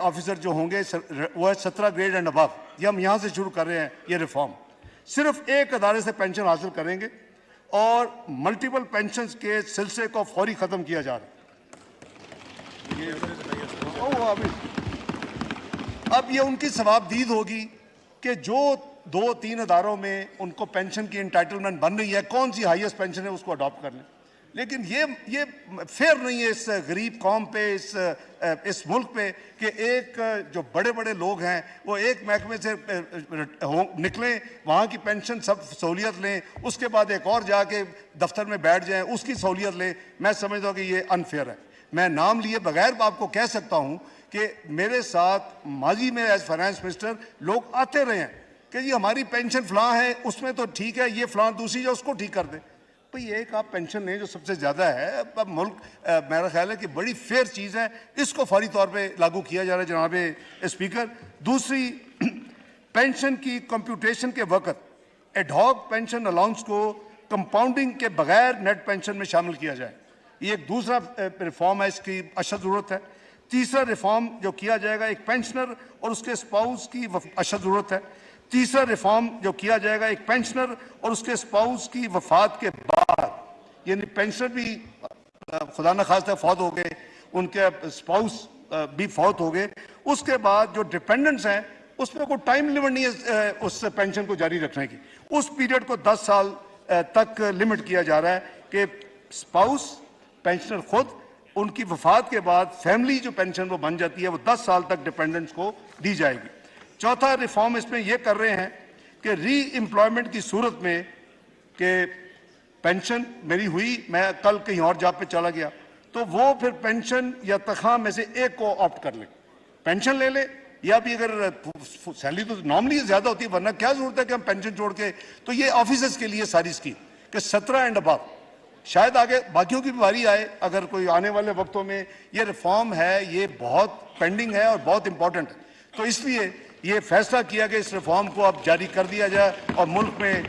Officer जो होंगे वो है 17 ग्रेड एंड अबव। ये हम यहाँ से शुरू कर रहे हैं। ये रिफॉर्म सिर्फ एक अदारे से पेंशन हासिल करेंगे और मल्टीपल पेंशन के सिलसिले को फौरी ख़त्म किया जा रहा है। अब ये उनकी सवाबदीद होगी कि जो 2-3 अदारों में उनको पेंशन की इंटाइटलमेंट बन रही है, कौन सी हाईएस्ट पेंशन है उसको अडॉप्ट कर लें। लेकिन ये फेयर नहीं है इस गरीब कौम पे, इस मुल्क पे कि एक जो बड़े बड़े लोग हैं वो एक महकमे से निकलें, वहाँ की पेंशन सब सहूलियत लें, उसके बाद एक और जाके दफ्तर में बैठ जाएं, उसकी सहूलियत लें। मैं समझता हूँ कि ये अनफेयर है। मैं नाम लिए बगैर आपको कह सकता हूँ कि मेरे साथ माजी में एज फाइनेंस मिनिस्टर लोग आते रहे हैं कि जी हमारी पेंशन फ़लाँ है, उसमें तो ठीक है, ये फ़लाँ दूसरी जो उसको ठीक कर दें। भाई एक आप पेंशन लें जो सबसे ज़्यादा है। अब मुल्क मेरा ख्याल है कि बड़ी फेयर चीज़ है, इसको फौरी तौर पे लागू किया जा रहा है जनाब स्पीकर। दूसरी, पेंशन की कंप्यूटेशन के वक्त एडहॉक पेंशन अलाउंस को कंपाउंडिंग के बगैर नेट पेंशन में शामिल किया जाए। ये एक दूसरा रिफॉर्म है, इसकी अशद ज़रूरत है। तीसरा रिफॉर्म जो किया जाएगा, एक पेंशनर और उसके स्पाउस की अशद ज़रूरत है। तीसरा रिफॉर्म जो किया जाएगा, एक पेंशनर और उसके स्पाउस की वफात के बाद, यानी पेंशनर भी खुदा न खास्ता फौत हो गए, उनके स्पाउस भी फौत हो गए, उसके बाद जो डिपेंडेंट्स हैं उसमें कोई टाइम लिमिट नहीं है उस पेंशन को जारी रखने की। उस पीरियड को 10 साल तक लिमिट किया जा रहा है कि स्पाउस, पेंशनर खुद, उनकी वफात के बाद फैमिली जो पेंशन वो बन जाती है वो 10 साल तक डिपेंडेंट्स को दी जाएगी। चौथा रिफॉर्म इसमें यह कर रहे हैं कि री एम्प्लॉयमेंट की सूरत में कि पेंशन मेरी हुई, मैं कल कहीं और जॉब पे चला गया, तो वो फिर पेंशन या तनख्वाह में से एक को ऑप्ट कर ले, पेंशन ले ले, या भी अगर सैलरी तो नॉर्मली ज़्यादा होती है, वरना क्या ज़रूरत है कि हम पेंशन छोड़ के। तो ये ऑफिसर्स के लिए सारी स्कीम कि 17 एंड अबव, शायद आगे बाकियों की भी बारी आए अगर कोई आने वाले वक्तों में। ये रिफॉर्म है, ये बहुत पेंडिंग है और बहुत इंपॉर्टेंट है, तो इसलिए ये फैसला किया कि इस रिफॉर्म को अब जारी कर दिया जाए। और मुल्क में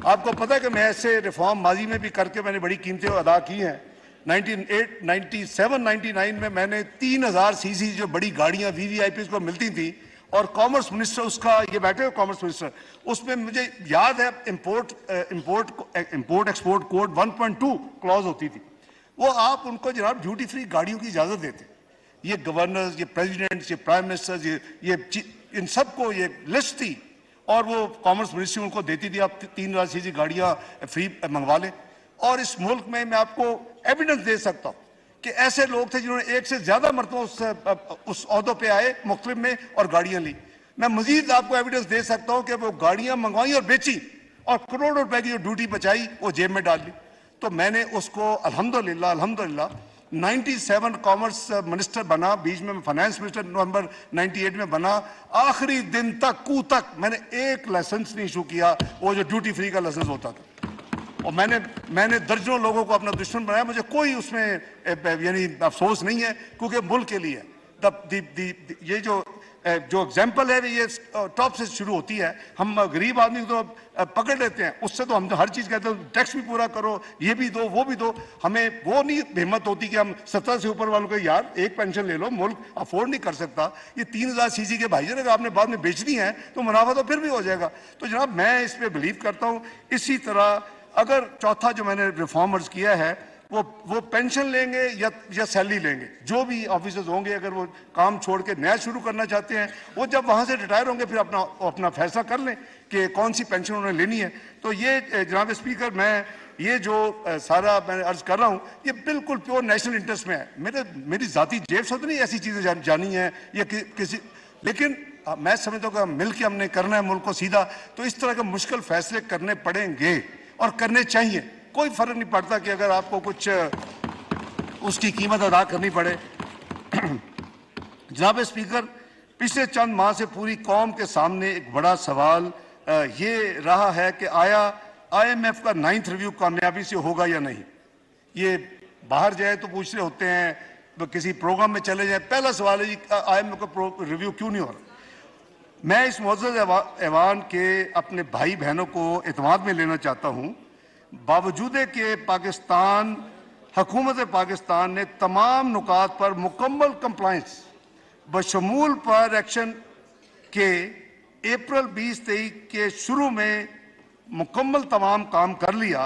आपको पता है कि मैं ऐसे रिफॉर्म माजी में भी करके मैंने बड़ी कीमतें अदा की हैं। 97-99 में मैंने 3000 सीसी जो बड़ी गाड़ियां VVIP को मिलती थी, और कॉमर्स मिनिस्टर उसका, ये बैठे हो कॉमर्स मिनिस्टर, उसमें मुझे याद है इंपोर्ट एक्सपोर्ट कोड 1.2 क्लॉज होती थी। वो आप उनको जनाब ड्यूटी फ्री गाड़ियों की इजाज़त देते। ये गवर्नर्स, ये प्रेसिडेंट्स, ये प्राइम मिनिस्टर्स, ये इन सबको ये लिस्ट थी, और वो कॉमर्स मिनिस्ट्री उनको देती थी, आप 3000 सीसी गाड़ियाँ फ्री मंगवा लें। और इस मुल्क में मैं आपको एविडेंस दे सकता हूँ कि ऐसे लोग थे जिन्होंने एक से ज़्यादा मरतबा उस ओहदों पे आए मुख्तलिफ में और गाड़ियाँ ली। मैं मजीद आपको एविडेंस दे सकता हूँ कि वो गाड़ियाँ मंगवाई और बेची और करोड़ों रुपए की जो ड्यूटी बचाई वो जेब में डाल ली। तो मैंने उसको अल्हम्दुलिल्लाह 97 कॉमर्स मिनिस्टर बना, बीच में फाइनेंस मिनिस्टर नवंबर 98 में बना, आखिरी दिन तक मैंने एक लाइसेंस नहीं इशू किया, वो जो ड्यूटी फ्री का लाइसेंस होता था। और मैंने दर्जनों लोगों को अपना दुश्मन बनाया, मुझे कोई उसमें यानी अफसोस नहीं है, क्योंकि मुल्क के लिए ये जो एग्जाम्पल है ये टॉप से शुरू होती है। हम गरीब आदमी को तो पकड़ लेते हैं, उससे तो हम तो हर चीज़ कहते हैं, टैक्स भी पूरा करो, ये भी दो, वो भी दो। हमें वो नहीं हिम्मत होती कि हम 17 से ऊपर वालों को यार एक पेंशन ले लो, मुल्क अफोर्ड नहीं कर सकता। ये 3000 सीसी के भाईजान अगर आपने बाद में बेचनी है तो मुनाफा तो फिर भी हो जाएगा। तो जनाब मैं इस पर बिलीव करता हूँ। इसी तरह अगर चौथा जो मैंने रिफॉर्मर्स किया है वो पेंशन लेंगे या सैलरी लेंगे, जो भी ऑफिसर्स होंगे, अगर वो काम छोड़ के नया शुरू करना चाहते हैं, वो जब वहाँ से रिटायर होंगे फिर अपना फैसला कर लें कि कौन सी पेंशन उन्हें लेनी है। तो ये जनाब स्पीकर, मैं ये जो सारा मैं अर्ज कर रहा हूँ ये बिल्कुल प्योर नेशनल इंटरेस्ट में है। मेरी ज़ाती जेब से तो नहीं ऐसी चीज़ें जानी है या किसी, लेकिन मैं समझता हूँ कि मिल के हमने करना है मुल्क को सीधा। तो इस तरह के मुश्किल फैसले करने पड़ेंगे और करने चाहिए। कोई फर्क नहीं पड़ता कि अगर आपको कुछ उसकी कीमत अदा करनी पड़े। जनाब स्पीकर, पिछले चंद माह से पूरी कौम के सामने एक बड़ा सवाल ये रहा है कि आया IMF का 9th रिव्यू कामयाबी से होगा या नहीं। ये बाहर जाए तो पूछ रहे होते हैं, तो किसी प्रोग्राम में चले जाए, पहला सवाल है जी IMF का रिव्यू क्यों नहीं हो रहा। मैं इस मुअज़्ज़ज़ ऐवान के अपने भाई बहनों को एतमाद में लेना चाहता हूँ। बावजूद के पाकिस्तान हुकूमत पाकिस्तान ने तमाम नुकात पर मुकम्मल कंप्लायंस बशमूल पर एक्शन के अप्रैल 2023 के शुरू में मुकम्मल तमाम काम कर लिया,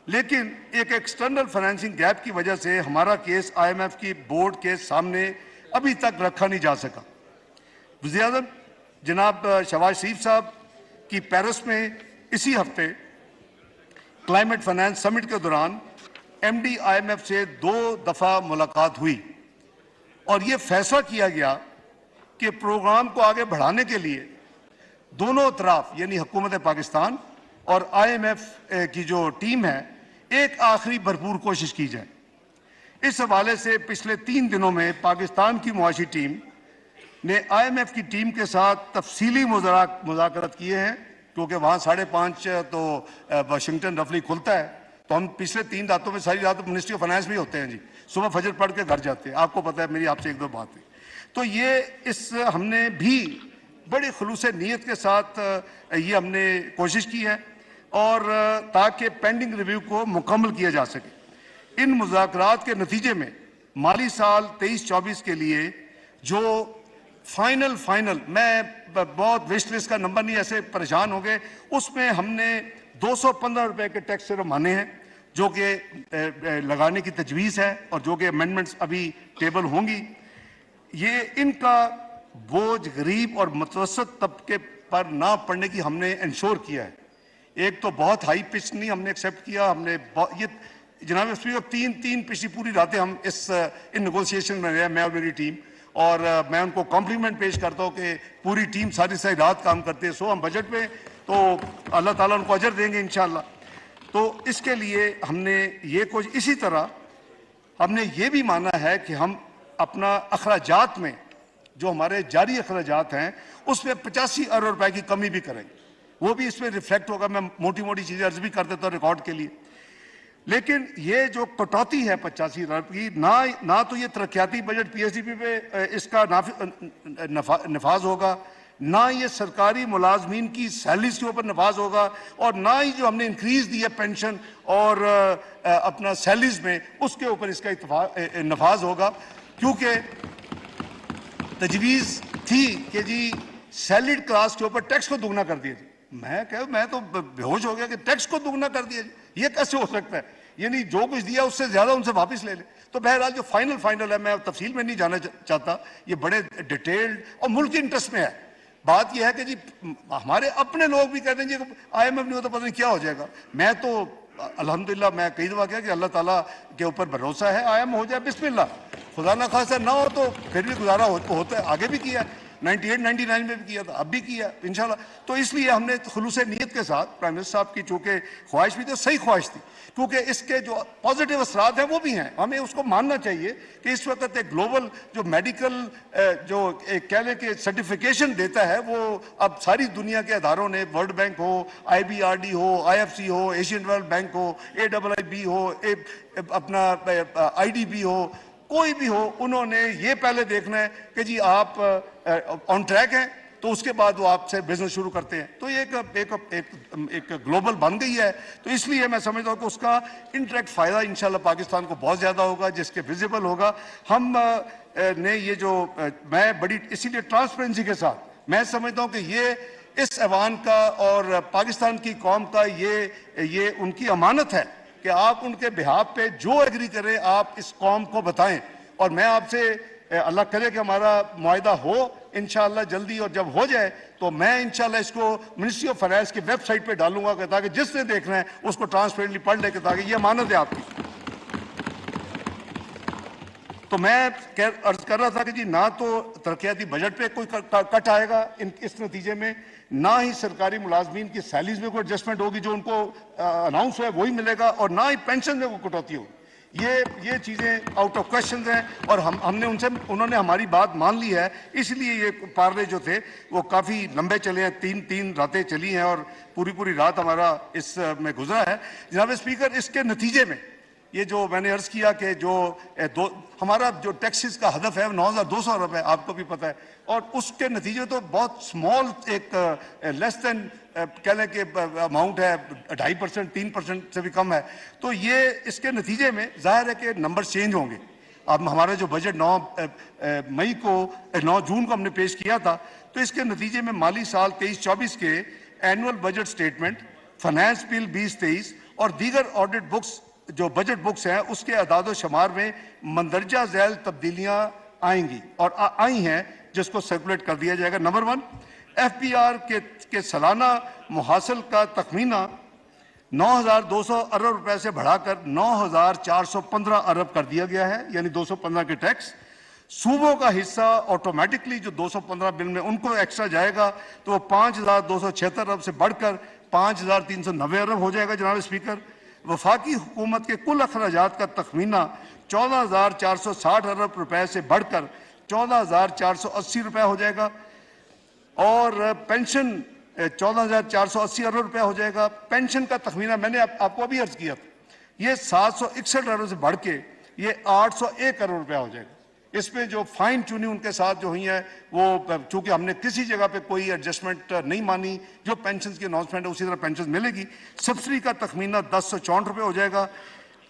लेकिन एक एक्सटर्नल फाइनेंसिंग गैप की वजह से हमारा केस IMF की बोर्ड के सामने अभी तक रखा नहीं जा सका। वज़ीर-ए-आज़म जनाब शहबाज शरीफ साहब की पेरिस में इसी हफ्ते क्लाइमेट फाइनेंस समिट के दौरान MD IMF से 2 दफ़ा मुलाकात हुई और ये फैसला किया गया कि प्रोग्राम को आगे बढ़ाने के लिए दोनों तरफ यानी हुकूमत पाकिस्तान और IMF की जो टीम है एक आखिरी भरपूर कोशिश की जाए। इस हवाले से पिछले 3 दिनों में पाकिस्तान की मुआशी टीम ने IMF की टीम के साथ तफसीली मुज़ाकरात किए हैं, क्योंकि वहाँ 5:30 तो वाशिंगटन रफली खुलता है, तो हम पिछले 3 रातों में सारी रात मिनिस्ट्री ऑफ फाइनेंस में होते हैं जी, सुबह फजर पढ़ के घर जाते हैं। आपको पता है, मेरी आपसे 1-2 बात है। तो ये हमने भी बड़े खुलूस नीयत के साथ ये हमने कोशिश की है और ताकि पेंडिंग रिव्यू को मुकम्मल किया जा सके। इन मुज़ाकरात के नतीजे में माली साल 23-24 के लिए जो फाइनल मैं बहुत विश लिस्ट का नंबर नहीं, ऐसे परेशान हो गए, उसमें हमने 215 रुपए के टैक्स सिर्फ माने हैं जो कि लगाने की तजवीज़ है और जो कि अमेंडमेंट्स अभी टेबल होंगी। ये इनका बोझ गरीब और मुतवसत तबके पर ना पड़ने की हमने इंश्योर किया है। एक तो बहुत हाई पिच नहीं हमने एक्सेप्ट किया, हमने ये जनाब स्पीकर 3 पिछली पूरी रातें हम इन नेगोशिएशन में रहे, मैं और मेरी टीम, और मैं उनको कॉम्प्लीमेंट पेश करता हूँ कि पूरी टीम सारी रात काम करते हैं। सो हम बजट में तो अल्लाह ताला उनको अजर देंगे इंशाल्लाह। तो इसके लिए हमने ये कुछ इसी तरह हमने ये भी माना है कि हम अपना अखराजात में जो हमारे जारी अखराजात हैं उसमें 85 अरब रुपए की कमी भी करेंगे, वो भी इसमें रिफ्लेक्ट होगा। मैं मोटी मोटी चीज़ें अर्ज भी कर देता हूँ रिकॉर्ड के लिए। लेकिन ये जो कटौती है 85 अरब की, ना तो ये तरक्याती बजट PSDP पे इसका नफाज होगा, ना ये सरकारी मुलाजमीन की सैलरीज के ऊपर नफाज होगा, और ना ही जो हमने इंक्रीज दी है पेंशन और अपना सैलरीज में उसके ऊपर इसका नफाज होगा। क्योंकि तजवीज़ थी कि जी सैलरीड क्लास के ऊपर टैक्स को दुगना कर दिया। मैं तो बेहोश हो गया कि टैक्स को दुगना कर दिया, ये कैसे हो सकता है? यानी जो कुछ दिया उससे ज्यादा उनसे वापस ले ले। तो बहरहाल जो फाइनल है, मैं तफसील में नहीं जाना चाहता, ये बड़े डिटेल्ड और मुल्क के इंटरेस्ट में है। बात यह है कि जी हमारे अपने लोग भी कहते हैं जी IMF नहीं होता पता नहीं क्या हो जाएगा। मैं तो अल्हम्दुलिल्लाह मैं कई दफा कहा कि अल्लाह ताला के ऊपर भरोसा है, IMF हो जाए बिस्मिल्लाह, खुदा ना खासा ना हो तो फिर भी गुजारा होता है। आगे भी किया है, 98-99 में भी किया था, अब भी किया इंशाल्लाह। तो इसलिए हमने खुलूस नीयत के साथ प्राइम मिनिस्टर साहब की चूंकि ख्वाहिश भी थी, सही ख्वाहिश थी, क्योंकि इसके जो पॉजिटिव असरात हैं वो भी हैं, हमें उसको मानना चाहिए कि इस वक्त एक ग्लोबल जो मेडिकल जो एक कह लें कि सर्टिफिकेशन देता है, वो अब सारी दुनिया के अदारों ने, वर्ल्ड बैंक हो, IBRD हो, IFC हो, एशियन डेवलपमेंट बैंक हो, AIIB हो, अपना IDB हो, कोई भी हो, उन्होंने ये पहले देखना है कि जी आप ऑन ट्रैक हैं, तो उसके बाद वो आपसे बिजनेस शुरू करते हैं। तो ये एक ग्लोबल बन गई है। तो इसलिए मैं समझता हूँ कि उसका इंटरेक्ट फायदा इंशाल्लाह पाकिस्तान को बहुत ज्यादा होगा, जिसके विजिबल होगा। हम ने ये जो मैं बड़ी इसीलिए ट्रांसपेरेंसी के साथ मैं समझता हूँ कि ये इस ऐवान का और पाकिस्तान की कौम का ये उनकी अमानत है कि आप उनके बिहाफ पे जो एग्री करें आप इस कौम को बताएं। और मैं आपसे अल्लाह करे कि हमारा मुआहिदा हो इंशाअल्लाह जल्दी, और जब हो जाए तो मैं इंशाअल्लाह इसको मिनिस्ट्री ऑफ फाइनेंस की वेबसाइट पे डालूंगा ताकि जिसने देखना है उसको ट्रांसपेरेंटली पढ़ ले, ताकि ये अमानत है आपकी। तो मैं अर्ज कर रहा था कि जी ना तो तरक्याती बजट पे कोई कट आएगा इस नतीजे में, ना ही सरकारी मुलाजमीन की सैलरीज में कोई एडजस्टमेंट होगी, जो उनको अनाउंस हुआ है वही मिलेगा, और ना ही पेंशन में कोई कटौती होगी। ये चीज़ें आउट ऑफ क्वेश्चन हैं, और हमने उन्होंने हमारी बात मान ली है। इसलिए ये पार्ले जो थे वो काफ़ी लंबे चले हैं, 3 रातें चली हैं और पूरी रात हमारा इस में गुजरा है। जनाब स्पीकर, इसके नतीजे में ये जो मैंने अर्ज किया कि जो हमारा जो टैक्सेस का हदफ है 9,200 रुपये, आपको भी पता है, और उसके नतीजे तो बहुत स्मॉल एक लेस देन कह लें कि अमाउंट है, 2.5%, 3% से भी कम है। तो ये इसके नतीजे में जाहिर है कि नंबर चेंज होंगे, अब हमारा जो बजट 9 जून को हमने पेश किया था, तो इसके नतीजे में माली साल 23-24 के annual budget statement, finance bill 20-23 और दीगर ऑडिट बुक्स जो बजट बुक्स हैं उसके अदाद शुमार में मंदरजा झैल तब्दीलियां आएंगी और आई हैं, जिसको सर्कुलेट कर दिया जाएगा। नंबर 1, FPR के सालाना मुहासिल का तखमीना 9,200 अरब रुपए से बढ़ाकर 9,415 अरब कर दिया गया है, यानी 215 के टैक्स। सूबों का हिस्सा ऑटोमेटिकली जो 215 बिल में उनको एक्स्ट्रा जाएगा, तो वो 5,276 अरब से बढ़कर 5,390 अरब हो जाएगा। जनाब स्पीकर, वफाकी हुकूमत के कुल अखराजात का तखमीना 14,460 अरब रुपए से बढ़कर 14,480 रुपए हो जाएगा और पेंशन 14,480 अरब रुपया हो जाएगा। पेंशन का तखमीना मैंने आपको अभी अर्ज किया था, ये 761 अरब से बढ़ के ये 801 अरब रुपया हो जाएगा। इसमें जो फाइन ट्यूनिंग उनके साथ जो हुई है, वो चूंकि हमने किसी जगह पे कोई एडजस्टमेंट नहीं मानी, जो पेंशन की अनाउंसमेंट है उसी तरह पेंशन मिलेगी। सब्सिडी का तखमीना 1064 रुपये हो जाएगा।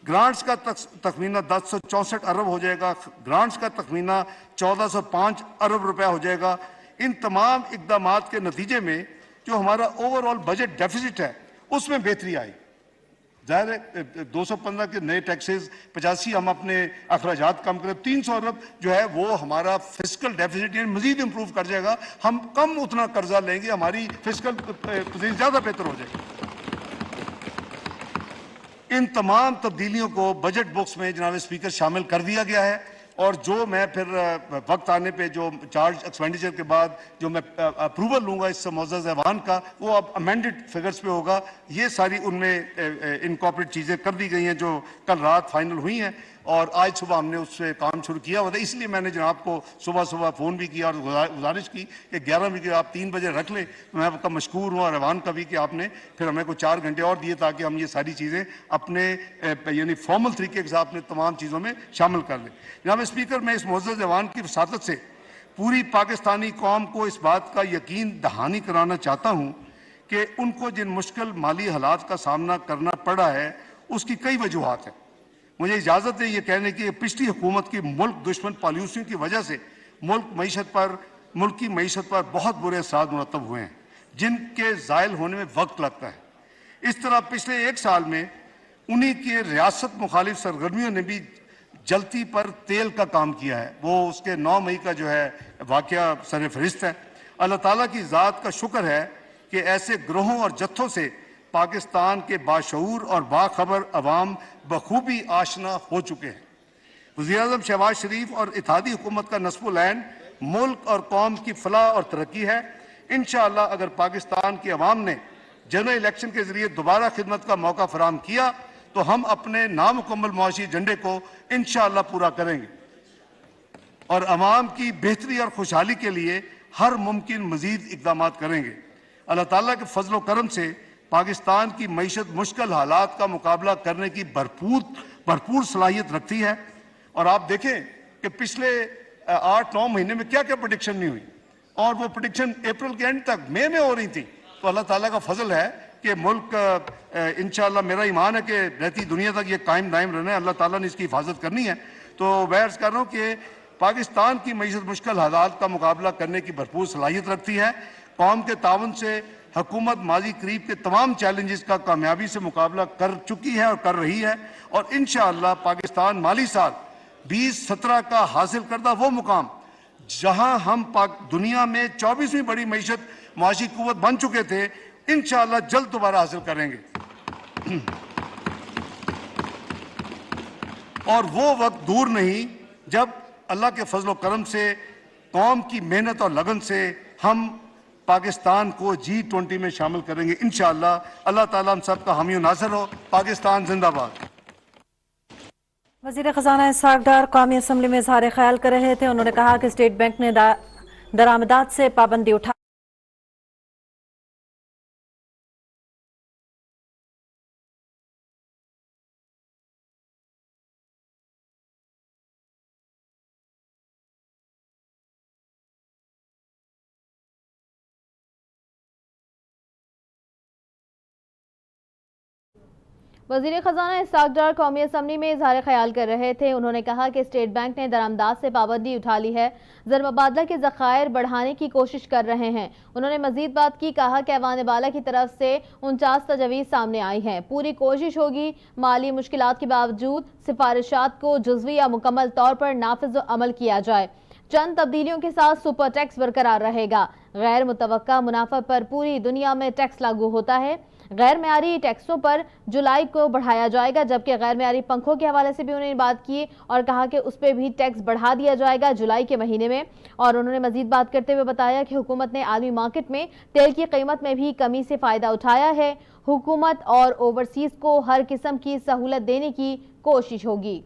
ग्रांट्स का तखमीना 1064 अरब हो जाएगा। ग्रांट्स का तखमीना 1405 अरब रुपया हो जाएगा। इन तमाम इकदाम के नतीजे में जो हमारा ओवरऑल बजट डेफिसिट है उसमें बेहतरी आई। जाहिर है 215 के नए टैक्सेस, 85 हम अपने अखराजात कम करें, 300 अरब जो है वो हमारा फिजिकल डेफिसिट मजीद इंप्रूव कर जाएगा। हम कम उतना कर्जा लेंगे, हमारी फिजिकल पोजीशन ज्यादा बेहतर हो जाएगी। इन तमाम तब्दीलियों को बजट बुक्स में जनाब स्पीकर शामिल कर दिया गया है और जो मैं फिर वक्त आने पे जो चार्ज एक्सपेंडिचर के बाद जो मैं अप्रूवल लूंगा इस मुअज़्ज़ज़ ऐवान का, वो अब अमेंडेड फिगर्स पे होगा। ये सारी उनमें इनकॉर्पोरेट चीज़ें कर दी गई हैं जो कल रात फाइनल हुई हैं और आज सुबह हमने उससे काम शुरू किया हुआ था। इसलिए मैंने जनाब को सुबह सुबह फ़ोन भी किया और गुजारिश की कि 11 बजे आप 3 बजे रख लें। मैं आपका मशकूर हूँ और ऐवान का भी कि आपने फिर हमें को 4 घंटे और दिए ताकि हम ये सारी चीज़ें अपने यानी फॉर्मल तरीके के साथ अपने तमाम चीज़ों में शामिल कर लें। जनाब स्पीकर, मैं इस मुअज़्ज़ज़ ऐवान की वसातत से पूरी पाकिस्तानी कौम को इस बात का यकीन दहानी कराना चाहता हूँ कि उनको जिन मुश्किल माली हालात का सामना करना पड़ा है उसकी कई वजूहात हैं। मुझे इजाज़त है ये कहने की पिछली हुकूमत की मुल्क दुश्मन पॉलिसियों की वजह से मुल्क की मीशत पर बहुत बुरे असरात मुरतब हुए हैं, जिनके ज़ायल होने में वक्त लगता है। इस तरह पिछले 1 साल में उन्हीं के रियासत मुखालिफ सरगर्मियों ने भी जलती पर तेल का काम किया है। वो उसके 9 मई का जो है वाक़या सर फहरिस्त है। अल्लाह ताला की ज़ात का शुक्र है कि ऐसे ग्रोहों और जत्थों से पाकिस्तान के बाशऊर और बाखबर अवाम बखूबी आशना हो चुके हैं। वज़ीर-ए-आज़म शहबाज शरीफ और इत्तेहादी हुकूमत का नस्बुल ऐन मुल्क और कौम की फलाह और तरक्की है। इंशाअल्लाह अगर पाकिस्तान की अवाम ने जनरल इलेक्शन के जरिए दोबारा खिदमत का मौका फराम किया तो हम अपने नामुकम्मल मुआशी एजेंडे को इंशाअल्लाह पूरा करेंगे और अवाम की बेहतरी और खुशहाली के लिए हर मुमकिन मजीद इकदाम करेंगे। अल्लाह ताला के फजल करम से पाकिस्तान की मईशत मुश्किल हालात का मुकाबला करने की भरपूर सलाहियत रखती है और आप देखें कि पिछले 8-9 महीने में क्या क्या प्रेडिक्शन नहीं हुई और वो प्रेडिक्शन अप्रैल के एंड तक मई में हो रही थी। तो अल्लाह ताला का फजल है कि मुल्क इंशाअल्लाह, मेरा ईमान है कि रहती दुनिया तक ये कायम दायम रहना है। अल्लाह ताला ने इसकी हिफाजत करनी है। तो मैं अर्ज कर रहा हूँ कि पाकिस्तान की मईशत मुश्किल हालात का मुकाबला करने की भरपूर सलाहियत रखती है। कौम के ताउन से हुकूमत माजी करीब के तमाम चैलेंजेस का कामयाबी से मुकाबला कर चुकी है और कर रही है और इंशाअल्लाह पाकिस्तान माली साल 2017 का हासिल करदा वो मुकाम जहां हम दुनिया में 24वीं बड़ी मईशत माशी कुव्वत बन चुके थे, इंशाअल्लाह जल्द दोबारा हासिल करेंगे। और वो वक्त दूर नहीं जब अल्लाह के फजल करम से कौम की मेहनत और लगन से हम पाकिस्तान को G20 में शामिल करेंगे इंशाअल्लाह। अल्लाह ताला हम सब का हामी नासर हो। पाकिस्तान जिंदाबाद। वज़ीर ख़ज़ाना इसहाक़ डार कौमी असम्बली में इज़हार ख्याल कर रहे थे। उन्होंने कहा कि स्टेट बैंक ने दरामदात से पाबंदी उठा वजीर खजाना इसहाक डार कौमी असम्बली में इजहार ख्याल कर रहे थे। उन्होंने कहा कि स्टेट बैंक ने दरामदात से पाबंदी उठा ली है, ज़र-मुबादला के ज़खायर बढ़ाने की कोशिश कर रहे हैं। उन्होंने मजीद बात की, कहा कि ऐवान बाला की तरफ से 49 तजवीज़ सामने आई हैं। पूरी कोशिश होगी माली मुश्किलात के बावजूद सिफारिशात को जुज़वी या मुकम्मल तौर पर नाफिज अमल किया जाए। चंद तब्दीलियों के साथ सुपर टैक्स बरकरार रहेगा। गैर मुतवक्का मुनाफा पर पूरी दुनिया में टैक्स लागू होता है। गैर मेयारी टैक्सों पर जुलाई को बढ़ाया जाएगा, जबकि गैर मेयारी पंखों के हवाले से भी उन्होंने बात की और कहा कि उस पर भी टैक्स बढ़ा दिया जाएगा जुलाई के महीने में। और उन्होंने मजीद बात करते हुए बताया कि हुकूमत ने आलमी मार्केट में तेल की कीमत में भी कमी से फ़ायदा उठाया है। हुकूमत और ओवरसीज़ को हर किस्म की सहूलत देने की कोशिश होगी।